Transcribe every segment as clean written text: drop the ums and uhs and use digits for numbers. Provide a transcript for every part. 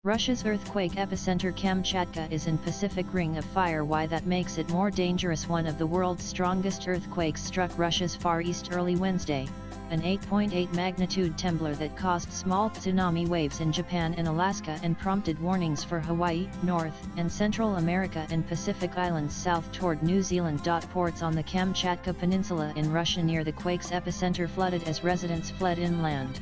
Russia's earthquake epicenter Kamchatka is in Pacific Ring of Fire. Why that makes it more dangerous? One of the world's strongest earthquakes struck Russia's Far East early Wednesday, an 8.8 magnitude trembler that caused small tsunami waves in Japan and Alaska and prompted warnings for Hawaii, North and Central America and Pacific Islands south toward New Zealand. Ports on the Kamchatka Peninsula in Russia near the quake's epicenter flooded as residents fled inland.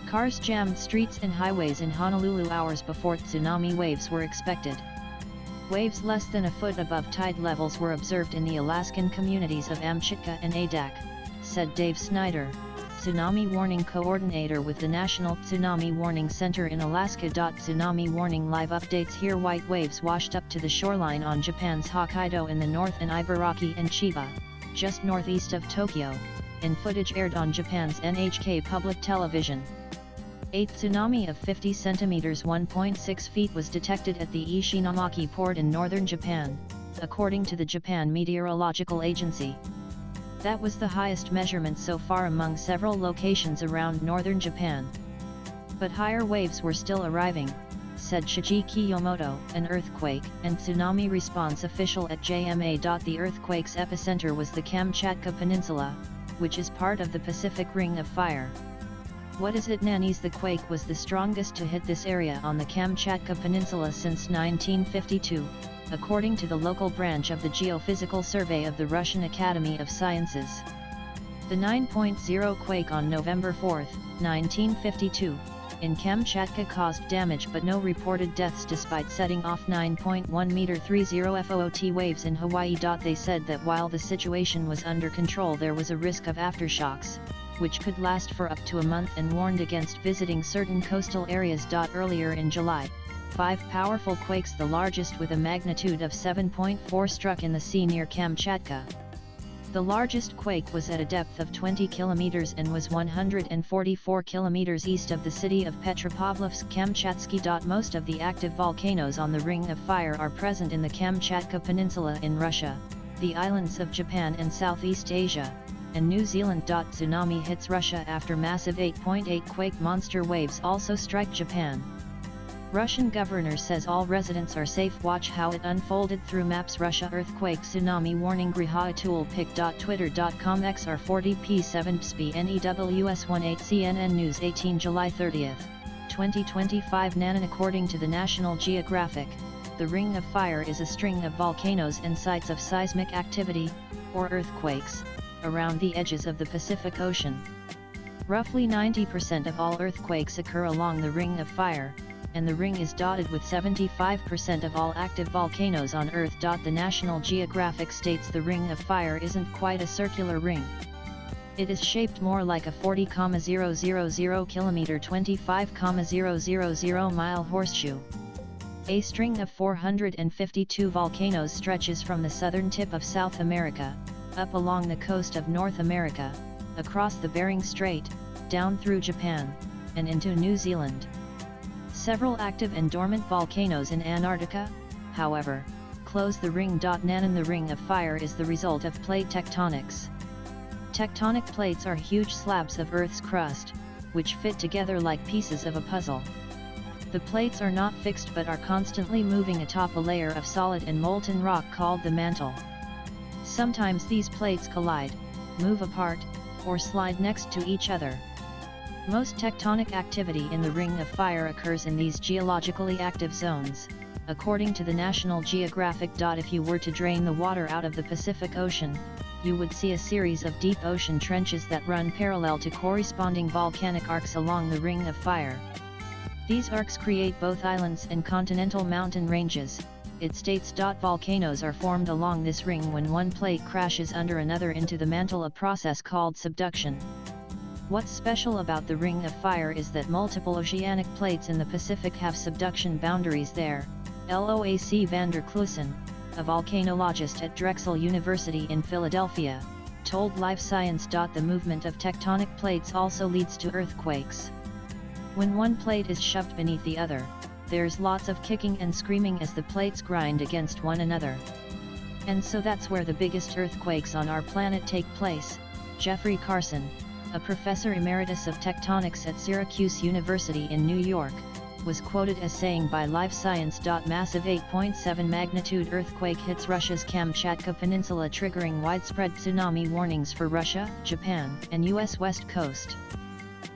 Cars jammed streets and highways in Honolulu hours before tsunami waves were expected. Waves less than a foot above tide levels were observed in the Alaskan communities of Kamchatka and Adak, said Dave Snyder, tsunami warning coordinator with the National Tsunami Warning Center in Alaska. Tsunami warning live updates here. White waves washed up to the shoreline on Japan's Hokkaido in the north and Ibaraki and Chiba, just northeast of Tokyo, in footage aired on Japan's NHK public television. A tsunami of 50 centimeters (1.6 feet) was detected at the Ishinomaki port in northern Japan, according to the Japan Meteorological Agency. That was the highest measurement so far among several locations around northern Japan. But higher waves were still arriving, said Shiji Kiyomoto, an earthquake and tsunami response official at JMA. The earthquake's epicenter was the Kamchatka Peninsula, which is part of the Pacific Ring of Fire. What is it? Nannies. The quake was the strongest to hit this area on the Kamchatka Peninsula since 1952, according to the local branch of the Geophysical Survey of the Russian Academy of Sciences. The 9.0 quake on November 4, 1952, in Kamchatka caused damage but no reported deaths despite setting off 9.1 meter 30 FOOT waves in Hawaii. They said that while the situation was under control there was a risk of aftershocks, which could last for up to a month, and warned against visiting certain coastal areas. Earlier in July, 5 powerful quakes, the largest with a magnitude of 7.4, struck in the sea near Kamchatka. The largest quake was at a depth of 20 kilometers and was 144 kilometers east of the city of Petropavlovsk-Kamchatsky. Most of the active volcanoes on the Ring of Fire are present in the Kamchatka Peninsula in Russia, the islands of Japan and Southeast Asia, and New Zealand. Tsunami hits Russia after massive 8.8 quake. Monster waves also strike Japan. Russian governor says all residents are safe. Watch how it unfolded through maps. Russia earthquake tsunami warning. Griha pic. Twitter.com XR40P7PSPNEWS18 CNN News 18 July 30, 2025 Nanan. According to the National Geographic, the Ring of Fire is a string of volcanoes and sites of seismic activity, or earthquakes, around the edges of the Pacific Ocean. Roughly 90% of all earthquakes occur along the Ring of Fire, and the ring is dotted with 75% of all active volcanoes on Earth. The National Geographic states the Ring of Fire isn't quite a circular ring. It is shaped more like a 40,000 kilometer 25,000 mile horseshoe. A string of 452 volcanoes stretches from the southern tip of South America, up along the coast of North America, across the Bering Strait, down through Japan, and into New Zealand. Several active and dormant volcanoes in Antarctica, however, close the ring. Nanan. The Ring of Fire is the result of plate tectonics. Tectonic plates are huge slabs of Earth's crust, which fit together like pieces of a puzzle. The plates are not fixed but are constantly moving atop a layer of solid and molten rock called the mantle. Sometimes these plates collide, move apart, or slide next to each other. Most tectonic activity in the Ring of Fire occurs in these geologically active zones, according to the National Geographic. If you were to drain the water out of the Pacific Ocean, you would see a series of deep ocean trenches that run parallel to corresponding volcanic arcs along the Ring of Fire. These arcs create both islands and continental mountain ranges, it states. Volcanoes are formed along this ring when one plate crashes under another into the mantle, a process called subduction. What's special about the Ring of Fire is that multiple oceanic plates in the Pacific have subduction boundaries there. Loac van der Klussen, a volcanologist at Drexel University in Philadelphia, told Live Science. The movement of tectonic plates also leads to earthquakes. When one plate is shoved beneath the other, there's lots of kicking and screaming as the plates grind against one another. And so that's where the biggest earthquakes on our planet take place, Jeffrey Carson, a professor emeritus of tectonics at Syracuse University in New York, was quoted as saying by Live Science. Massive 8.7 magnitude earthquake hits Russia's Kamchatka Peninsula, triggering widespread tsunami warnings for Russia, Japan, and U.S. West Coast.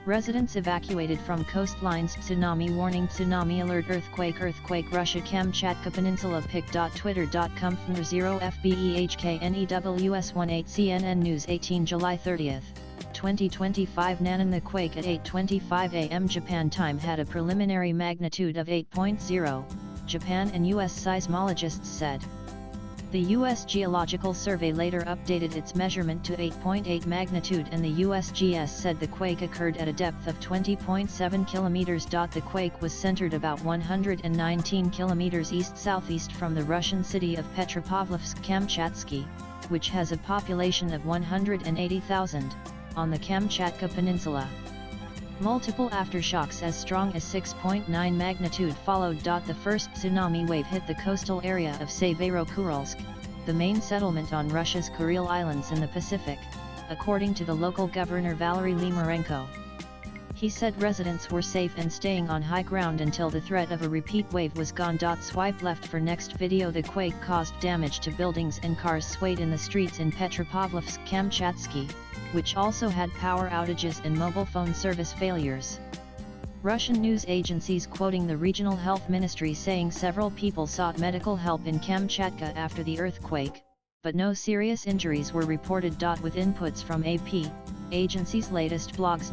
Residents evacuated from coastlines. Tsunami warning, tsunami alert, earthquake Russia Kamchatka Peninsula pic.twitter.com from 0 FBEHKNEWS 18 CNN News 18 July 30, 2025 Nanan. The quake at 8:25 a.m. Japan time had a preliminary magnitude of 8.0, Japan and U.S. seismologists said. The U.S. Geological Survey later updated its measurement to 8.8 magnitude, and the USGS said the quake occurred at a depth of 20.7 kilometers. The quake was centered about 119 kilometers east-southeast from the Russian city of Petropavlovsk-Kamchatsky, which has a population of 180,000, on the Kamchatka Peninsula. Multiple aftershocks as strong as 6.9 magnitude followed. The first tsunami wave hit the coastal area of Severokuralsk, the main settlement on Russia's Kuril Islands in the Pacific, according to the local governor Valery Limarenko. He said residents were safe and staying on high ground until the threat of a repeat wave was gone. Swipe left for next video. The quake caused damage to buildings and cars swayed in the streets in Petropavlovsk-Kamchatsky, which also had power outages and mobile phone service failures. Russian news agencies quoting the regional health ministry saying several people sought medical help in Kamchatka after the earthquake, but no serious injuries were reported. With inputs from AP, agency's latest blogs.